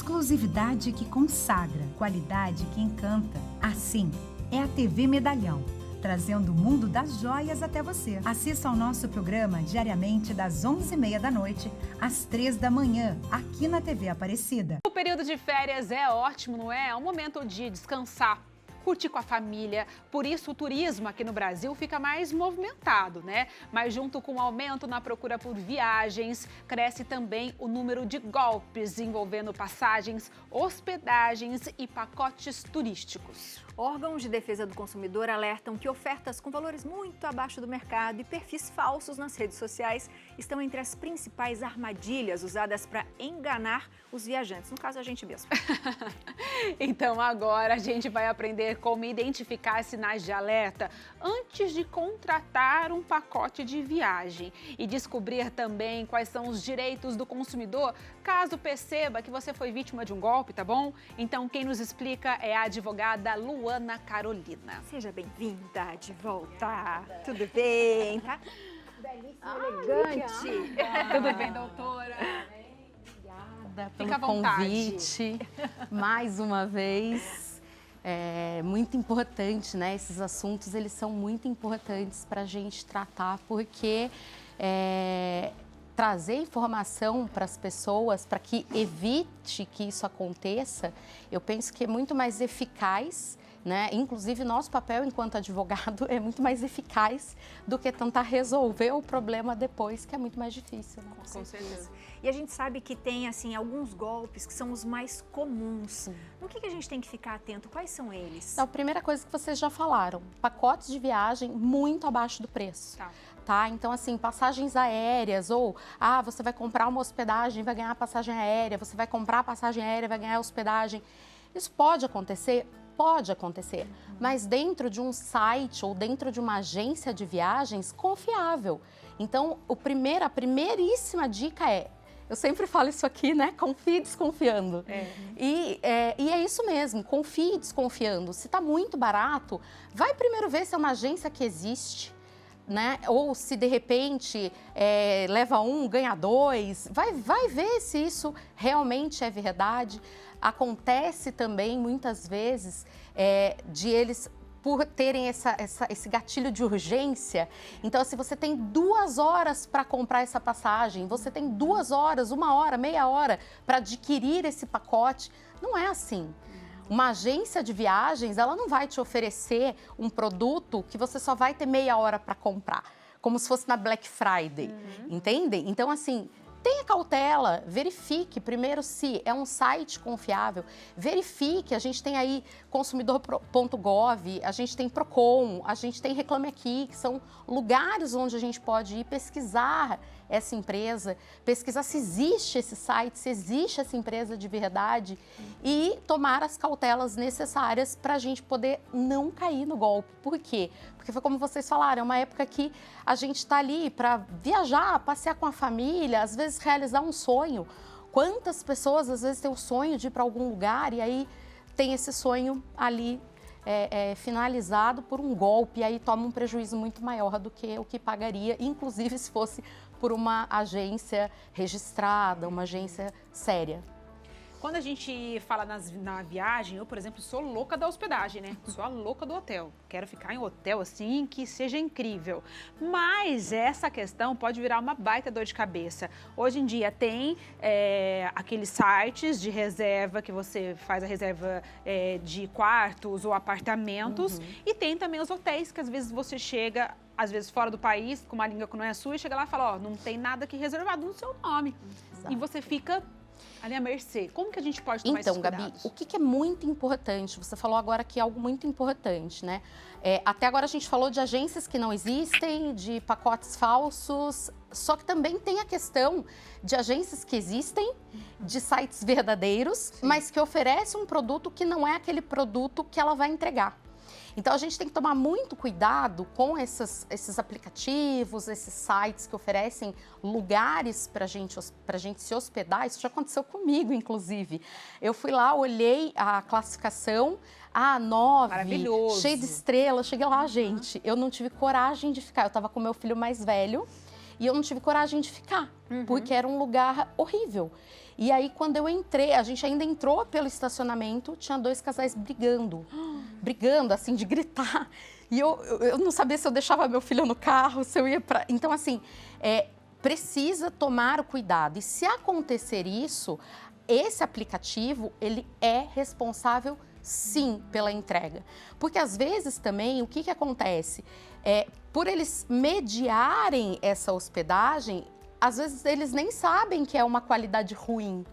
Exclusividade que consagra, qualidade que encanta. Assim é a TV Medalhão, trazendo o mundo das joias até você. Assista ao nosso programa diariamente das 11h30 da noite às 3 da manhã, aqui na TV Aparecida. O período de férias é ótimo, não é? É um momento de descansar, curtir com a família. Por isso o turismo aqui no Brasil fica mais movimentado, né? Mas junto com o aumento na procura por viagens, cresce também o número de golpes envolvendo passagens, hospedagens e pacotes turísticos. Órgãos de defesa do consumidor alertam que ofertas com valores muito abaixo do mercado e perfis falsos nas redes sociais estão entre as principais armadilhas usadas para enganar os viajantes, no caso a gente mesmo. Então agora a gente vai aprender como identificar sinais de alerta antes de contratar um pacote de viagem e descobrir também quais são os direitos do consumidor caso perceba que você foi vítima de um golpe, tá bom? Então quem nos explica é a advogada Luana Carolina. Seja bem-vinda de volta. Tudo bem, tá? Belíssima, elegante. Tudo bem, doutora? Obrigada Fica à pelo vontade. convite, mais uma vez. É muito importante, né? Esses assuntos, eles são muito importantes para a gente tratar, porque trazer informação para as pessoas, para que evite que isso aconteça, eu penso que é muito mais eficaz, né? Inclusive, nosso papel enquanto advogado é muito mais eficaz do que tentar resolver o problema depois, que é muito mais difícil. Né? Com certeza. E a gente sabe que tem, assim, alguns golpes que são os mais comuns. Sim. No que a gente tem que ficar atento? Quais são eles? Então, a primeira coisa que vocês já falaram, pacotes de viagem muito abaixo do preço. Tá? Então, assim, passagens aéreas ou, você vai comprar uma hospedagem, vai ganhar passagem aérea, você vai comprar a passagem aérea, vai ganhar hospedagem. Isso pode acontecer? Pode acontecer, mas dentro de um site ou dentro de uma agência de viagens confiável. Então, a primeiríssima dica é, eu sempre falo isso aqui, né? Confie desconfiando. E é isso mesmo, confie desconfiando. Se está muito barato, vai primeiro ver se é uma agência que existe, né? Ou se de repente leva um, ganha dois. Vai ver se isso realmente é verdade. Acontece também, muitas vezes, de eles, por terem esse gatilho de urgência. Então, se você tem 2 horas para comprar essa passagem, você tem 2 horas, 1 hora, meia hora para adquirir esse pacote, não é assim. Uma agência de viagens, ela não vai te oferecer um produto que você só vai ter meia hora para comprar, como se fosse na Black Friday, entendem? Então, assim, tenha cautela, verifique primeiro se é um site confiável, verifique, a gente tem aí consumidor.gov, a gente tem Procon, a gente tem Reclame Aqui, que são lugares onde a gente pode ir pesquisar essa empresa, pesquisar se existe esse site, se existe essa empresa de verdade e tomar as cautelas necessárias para a gente poder não cair no golpe. Por quê? Porque foi como vocês falaram, é uma época que a gente está ali para viajar, passear com a família, às vezes realizar um sonho. Quantas pessoas às vezes têm o sonho de ir para algum lugar e aí tem esse sonho ali finalizado por um golpe e aí toma um prejuízo muito maior do que o que pagaria, inclusive se fosse por uma agência registrada, uma agência séria. Quando a gente fala na viagem, eu, por exemplo, sou louca da hospedagem, né? Sou a louca do hotel. Quero ficar em hotel, assim, que seja incrível. Mas essa questão pode virar uma baita dor de cabeça. Hoje em dia tem aqueles sites de reserva, que você faz a reserva de quartos ou apartamentos. E tem também os hotéis, que às vezes você chega, às vezes fora do país, com uma língua que não é sua, e chega lá e fala, não tem nada aqui reservado no seu nome. Exato. E você fica ali à mercê. Como que a gente pode tomar esses cuidados? Gabi, o que é muito importante? Você falou agora que é algo muito importante, né? Até agora a gente falou de agências que não existem, de pacotes falsos, só que também tem a questão de agências que existem, de sites verdadeiros, mas que oferecem um produto que não é aquele produto que ela vai entregar. Então, a gente tem que tomar muito cuidado com esses aplicativos, esses sites que oferecem lugares para a gente se hospedar. Isso já aconteceu comigo, inclusive. Eu fui lá, olhei a classificação, 9, cheio de estrelas. Cheguei lá, gente, eu não tive coragem de ficar. Eu estava com meu filho mais velho e eu não tive coragem de ficar, porque era um lugar horrível. E aí, quando eu entrei, a gente ainda entrou pelo estacionamento, tinha 2 casais brigando, assim, de gritar. E eu não sabia se eu deixava meu filho no carro, se eu ia para... Então, assim, precisa tomar o cuidado. E se acontecer isso, esse aplicativo, ele é responsável, sim, pela entrega. Porque, às vezes, também, o que acontece? Por eles mediarem essa hospedagem, às vezes eles nem sabem que é uma qualidade ruim.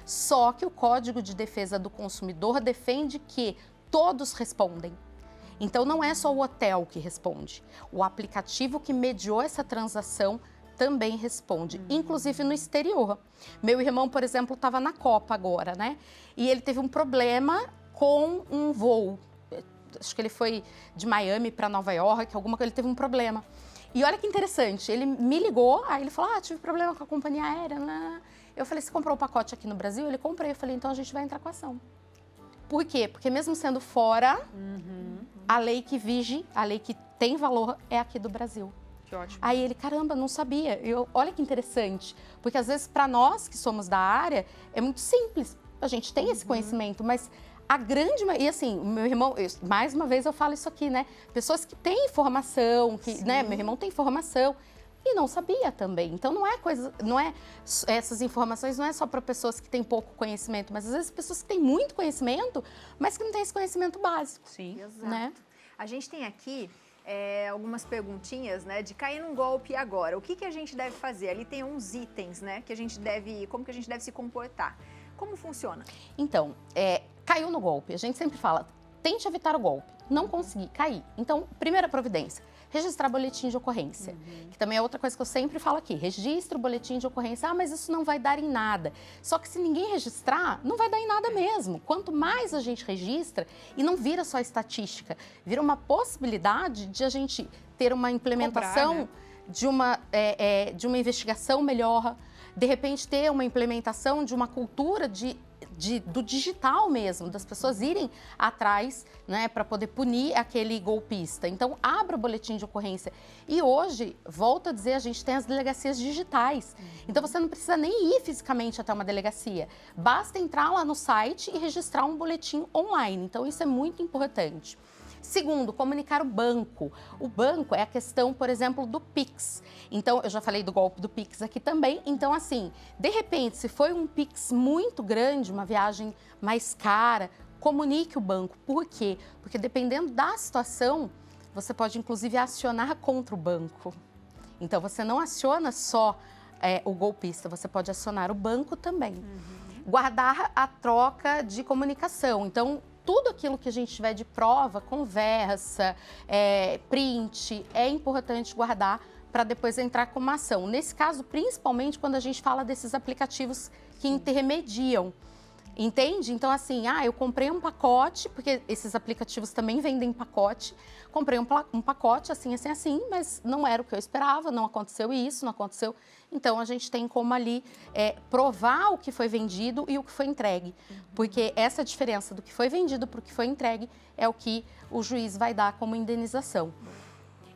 Só que o Código de Defesa do Consumidor defende que todos respondem. Então não é só o hotel que responde. O aplicativo que mediou essa transação também responde, inclusive no exterior. Meu irmão, por exemplo, estava na Copa agora, né? E ele teve um problema com um voo. Acho que ele foi de Miami para Nova York, ele teve um problema. E olha que interessante, ele me ligou, aí ele falou, tive problema com a companhia aérea, né? Eu falei, você comprou o pacote aqui no Brasil? Ele comprei, eu falei, então a gente vai entrar com a ação. Por quê? Porque mesmo sendo fora, a lei que vige, a lei que tem valor é aqui do Brasil. Que ótimo. Aí ele, caramba, não sabia. Olha que interessante, porque às vezes para nós que somos da área, é muito simples, a gente tem esse conhecimento, mas... A grande... E assim, meu irmão, mais uma vez eu falo isso aqui, né? Pessoas que têm informação, né? Meu irmão tem informação e não sabia também. Então essas informações não é só para pessoas que têm pouco conhecimento, mas às vezes pessoas que têm muito conhecimento, mas que não têm esse conhecimento básico. Sim. Exato. Né? A gente tem aqui algumas perguntinhas, né? De cair num golpe agora. O que a gente deve fazer? Ali tem uns itens, né? Como que a gente deve se comportar? Como funciona? Então, caiu no golpe. A gente sempre fala, tente evitar o golpe. Não conseguir, cair. Então, primeira providência, registrar boletim de ocorrência. Que também é outra coisa que eu sempre falo aqui. Registra o boletim de ocorrência. Mas isso não vai dar em nada. Só que se ninguém registrar, não vai dar em nada mesmo. Quanto mais a gente registra, e não vira só estatística, vira uma possibilidade de a gente ter uma implementação cobrar, né? de uma investigação melhor, de repente ter uma implementação de uma cultura do digital mesmo, das pessoas irem atrás, né, para poder punir aquele golpista. Então, abra o boletim de ocorrência. E hoje, volto a dizer, a gente tem as delegacias digitais. Então, você não precisa nem ir fisicamente até uma delegacia. Basta entrar lá no site e registrar um boletim online. Então, isso é muito importante. Segundo, comunicar o banco. O banco é a questão, por exemplo, do Pix. Então, eu já falei do golpe do Pix aqui também. Então, assim, de repente, se foi um Pix muito grande, uma viagem mais cara, comunique o banco. Por quê? Porque dependendo da situação, você pode, inclusive, acionar contra o banco. Então, você não aciona só o golpista, você pode acionar o banco também. Guardar a troca de comunicação. Então, tudo aquilo que a gente tiver de prova, conversa, print, é importante guardar para depois entrar com uma ação. Nesse caso, principalmente quando a gente fala desses aplicativos que intermediam. Entende? Então, assim, eu comprei um pacote, porque esses aplicativos também vendem pacote. Comprei um pacote assim, mas não era o que eu esperava, não aconteceu isso, não aconteceu. Então, a gente tem como ali provar o que foi vendido e o que foi entregue. Porque essa diferença do que foi vendido para o que foi entregue é o que o juiz vai dar como indenização.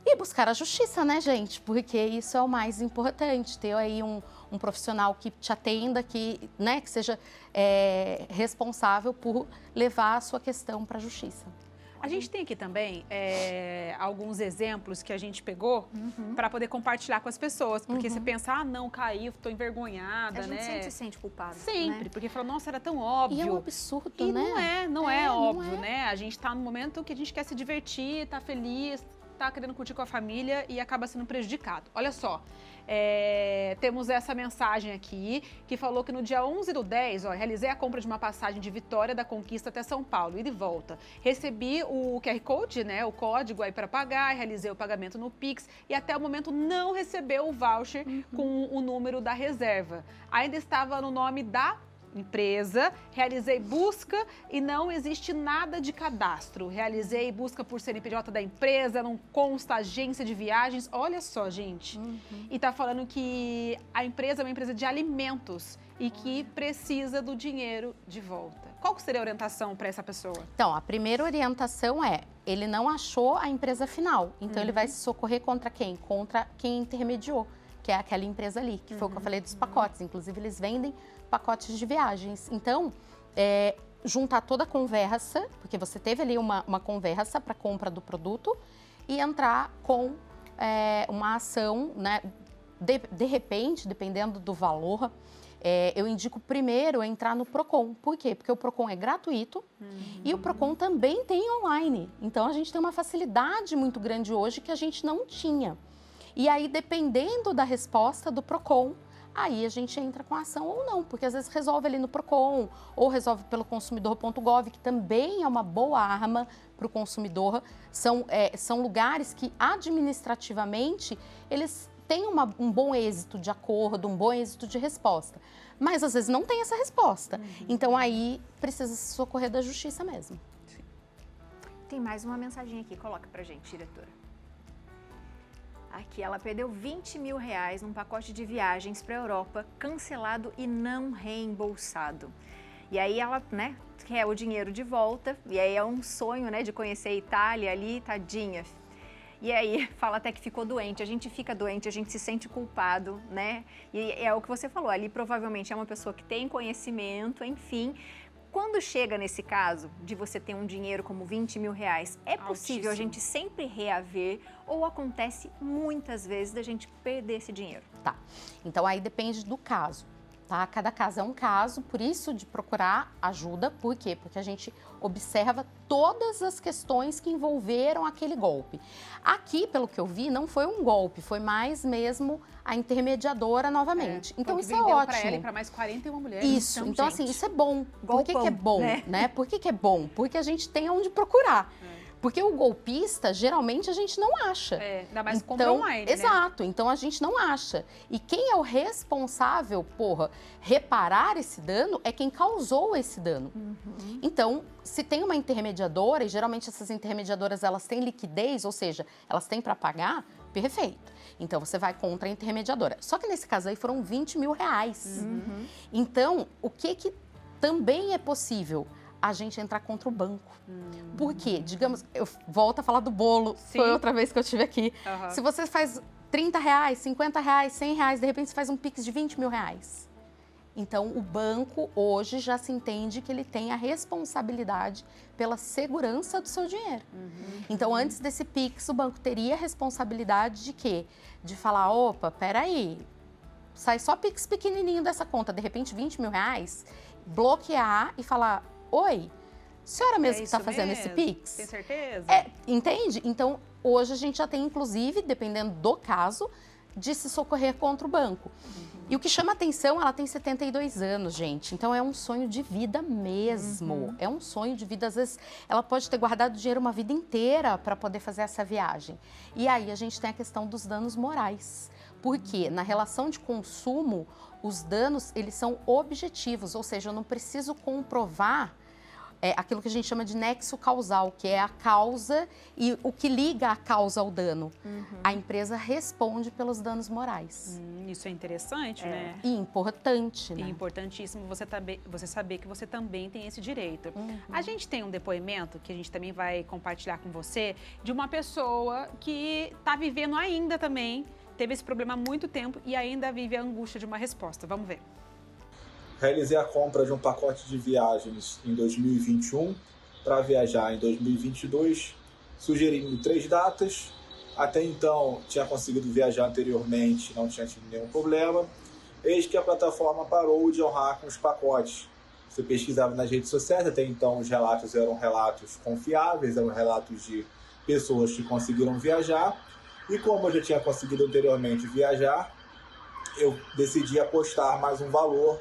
E buscar a justiça, né, gente? Porque isso é o mais importante, ter aí um profissional que te atenda, que seja responsável por levar a sua questão para a justiça. A gente tem aqui também alguns exemplos que a gente pegou para poder compartilhar com as pessoas. Porque você pensa, não, caiu, estou envergonhada, a gente né? sempre se sente culpado. Sempre, né? porque falou, nossa, era tão óbvio. E é um absurdo, e né? não é óbvio, né? A gente está no momento que a gente quer se divertir, tá feliz, tá querendo curtir com a família e acaba sendo prejudicado. Olha só, temos essa mensagem aqui que falou que no dia 11/10, realizei a compra de uma passagem de Vitória da Conquista até São Paulo, ida e volta. Recebi o QR Code, né, o código aí para pagar, realizei o pagamento no Pix e até o momento não recebeu o voucher com o número da reserva. Ainda estava no nome da empresa, realizei busca e não existe nada de cadastro. Realizei busca por CNPJ da empresa, não consta agência de viagens. Olha só, gente. E tá falando que a empresa é uma empresa de alimentos e que precisa do dinheiro de volta. Qual que seria a orientação para essa pessoa? Então, a primeira orientação ele não achou a empresa final. Então, ele vai se socorrer contra quem? Contra quem intermediou, que é aquela empresa ali, que foi o que eu falei dos pacotes. Inclusive, eles vendem pacotes de viagens. Então, juntar toda a conversa, porque você teve ali uma conversa para compra do produto e entrar com uma ação, né? De repente, dependendo do valor, eu indico primeiro entrar no Procon. Por quê? Porque o Procon é gratuito e o Procon também tem online. Então, a gente tem uma facilidade muito grande hoje que a gente não tinha. E aí, dependendo da resposta do Procon, aí a gente entra com a ação ou não, porque às vezes resolve ali no Procon ou resolve pelo consumidor.gov, que também é uma boa arma para o consumidor. São lugares que administrativamente eles têm um bom êxito de acordo, um bom êxito de resposta. Mas às vezes não tem essa resposta. Então aí precisa se socorrer da justiça mesmo. Sim. Tem mais uma mensagem aqui, coloca pra gente, diretora. Aqui, ela perdeu R$20 mil num pacote de viagens para a Europa, cancelado e não reembolsado. E aí ela, né, quer o dinheiro de volta, e aí é um sonho, né, de conhecer a Itália ali, tadinha. E aí fala até que ficou doente, a gente fica doente, a gente se sente culpado, né? E é o que você falou, ali provavelmente é uma pessoa que tem conhecimento, enfim. Quando chega nesse caso de você ter um dinheiro como R$20 mil, é possível a gente sempre reaver ou acontece muitas vezes da gente perder esse dinheiro? Tá, então aí depende do caso, tá? Cada caso é um caso, por isso de procurar ajuda. Por quê? Porque a gente observa todas as questões que envolveram aquele golpe. Aqui, pelo que eu vi, não foi um golpe, foi mais mesmo a intermediadora novamente. Então isso é ótimo. Para ela e para mais 41 mulheres. Isso, então assim, isso é bom. Por que é bom, né? Por que é bom? Porque a gente tem onde procurar. Porque o golpista, geralmente, a gente não acha. Ainda mais compra online, né? Exato, então a gente não acha. E quem é o responsável por reparar esse dano é quem causou esse dano. Então, se tem uma intermediadora, e geralmente essas intermediadoras, elas têm liquidez, ou seja, elas têm para pagar, perfeito. Então, você vai contra a intermediadora. Só que nesse caso aí foram R$20 mil. Então, o que também é possível? A gente entrar contra o banco. Por quê? Digamos, eu volto a falar do bolo, foi outra vez que eu estive aqui. Se você faz R$30, R$50, R$100, de repente você faz um Pix de R$20 mil. Então, o banco hoje já se entende que ele tem a responsabilidade pela segurança do seu dinheiro. Então, antes desse Pix, o banco teria a responsabilidade de quê? De falar, opa, peraí, sai só Pix pequenininho dessa conta, de repente R$20 mil, bloquear e falar, oi, senhora mesmo que está fazendo esse Pix? Tem certeza? Entende? Então, hoje a gente já tem, inclusive, dependendo do caso, de se socorrer contra o banco. E o que chama atenção, ela tem 72 anos, gente. Então, é um sonho de vida mesmo. É um sonho de vida. Às vezes, ela pode ter guardado dinheiro uma vida inteira para poder fazer essa viagem. E aí, a gente tem a questão dos danos morais. Porque na relação de consumo, os danos, eles são objetivos. Ou seja, eu não preciso comprovar aquilo que a gente chama de nexo causal, que é a causa e o que liga a causa ao dano. A empresa responde pelos danos morais. Isso é interessante, né? E importante, né? E importantíssimo você saber que você também tem esse direito. A gente tem um depoimento que a gente também vai compartilhar com você de uma pessoa que está vivendo ainda também, teve esse problema há muito tempo e ainda vive a angústia de uma resposta. Vamos ver. Realizei a compra de um pacote de viagens em 2021 para viajar em 2022, sugerindo 3 datas. Até então, tinha conseguido viajar anteriormente, não tinha tido nenhum problema. Eis que a plataforma parou de honrar com os pacotes. Você pesquisava nas redes sociais, até então os relatos eram relatos confiáveis, eram relatos de pessoas que conseguiram viajar. E como eu já tinha conseguido anteriormente viajar, eu decidi apostar mais um valor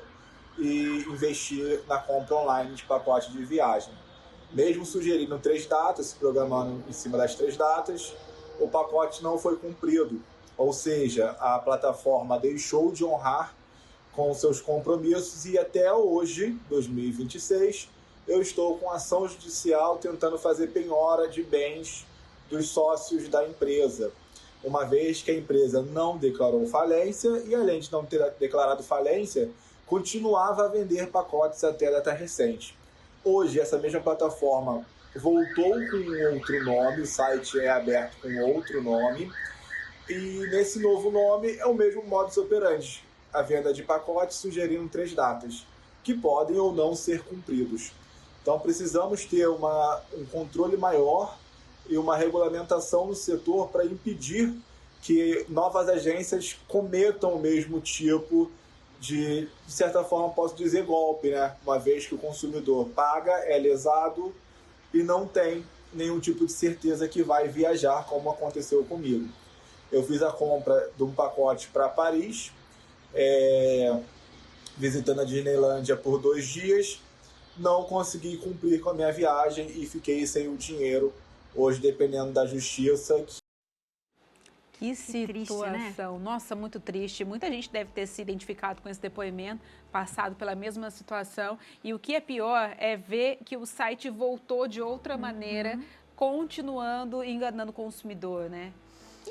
e investir na compra online de pacote de viagem. Mesmo sugerindo 3 datas, se programando em cima das 3 datas, o pacote não foi cumprido. Ou seja, a plataforma deixou de honrar com seus compromissos e até hoje, 2026, eu estou com ação judicial tentando fazer penhora de bens dos sócios da empresa, uma vez que a empresa não declarou falência e, além de não ter declarado falência, continuava a vender pacotes até a data recente. Hoje, essa mesma plataforma voltou com outro nome, o site é aberto com outro nome, E nesse novo nome é o mesmo modus operandi, a venda de pacotes sugerindo 3 datas, que podem ou não ser cumpridos. Então precisamos ter um controle maior e uma regulamentação no setor para impedir que novas agências cometam o mesmo tipo de certa forma, posso dizer golpe, né? Uma vez que o consumidor paga, é lesado e não tem nenhum tipo de certeza que vai viajar, como aconteceu comigo. Eu fiz a compra de um pacote para Paris, visitando a Disneylândia por 2 dias, não consegui cumprir com a minha viagem e fiquei sem o dinheiro, hoje dependendo da justiça. Que situação, triste, né? Nossa, muito triste. Muita gente deve ter se identificado com esse depoimento, passado pela mesma situação. E o que é pior é ver que o site voltou de outra maneira, continuando enganando o consumidor, né?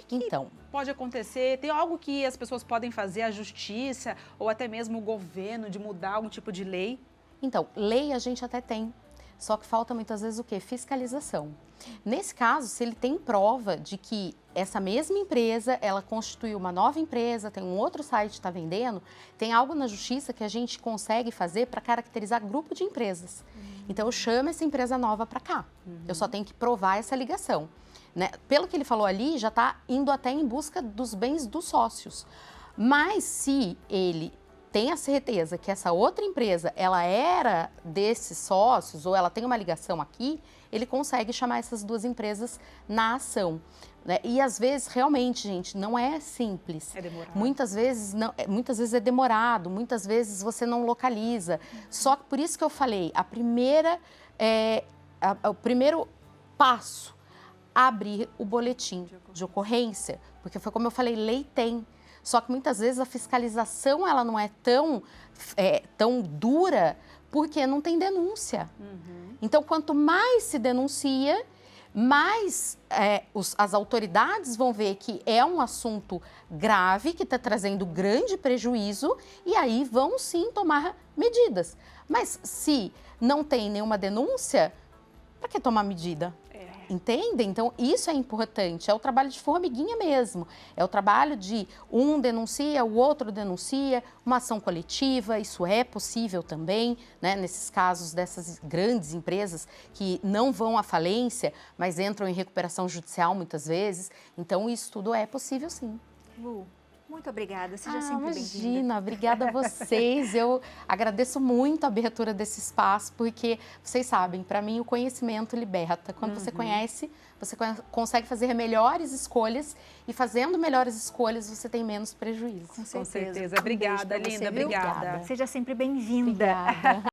Então, pode acontecer? Tem algo que as pessoas podem fazer, a justiça ou até mesmo o governo, de mudar algum tipo de lei? Então, lei a gente até tem, só que falta muitas vezes o quê? Fiscalização. Nesse caso, se ele tem prova de que essa mesma empresa, ela constituiu uma nova empresa, tem um outro site que está vendendo, tem algo na justiça que a gente consegue fazer para caracterizar grupo de empresas. Então, eu chamo essa empresa nova para cá. Eu só tenho que provar essa ligação. Né? Pelo que ele falou ali, já está indo até em busca dos bens dos sócios. Mas se ele tem a certeza que essa outra empresa, ela era desses sócios ou ela tem uma ligação aqui, ele consegue chamar essas 2 empresas na ação. Né? E às vezes, realmente, gente, não é simples. É demorado. Muitas vezes é demorado, muitas vezes você não localiza. Só que por isso que eu falei, o primeiro passo, abrir o boletim de ocorrência, porque foi como eu falei, lei tem. Só que muitas vezes a fiscalização ela não é tão dura porque não tem denúncia. Então, quanto mais se denuncia, mais as autoridades vão ver que é um assunto grave, que está trazendo grande prejuízo, e aí vão sim tomar medidas. Mas se não tem nenhuma denúncia, para que tomar medida? Entende? Então, isso é importante, é o trabalho de formiguinha mesmo, é o trabalho de um denuncia, o outro denuncia, uma ação coletiva, isso é possível também, né? Nesses casos dessas grandes empresas que não vão à falência, mas entram em recuperação judicial muitas vezes, então isso tudo é possível sim. Lu, muito obrigada, seja sempre bem-vinda. Imagina, obrigada a vocês. Eu agradeço muito a abertura desse espaço, porque vocês sabem, para mim o conhecimento liberta. Quando você conhece, você consegue fazer melhores escolhas e fazendo melhores escolhas você tem menos prejuízo. Com certeza. Obrigada, Um beijo pra linda, você, viu? obrigada. Seja sempre bem-vinda. Obrigada.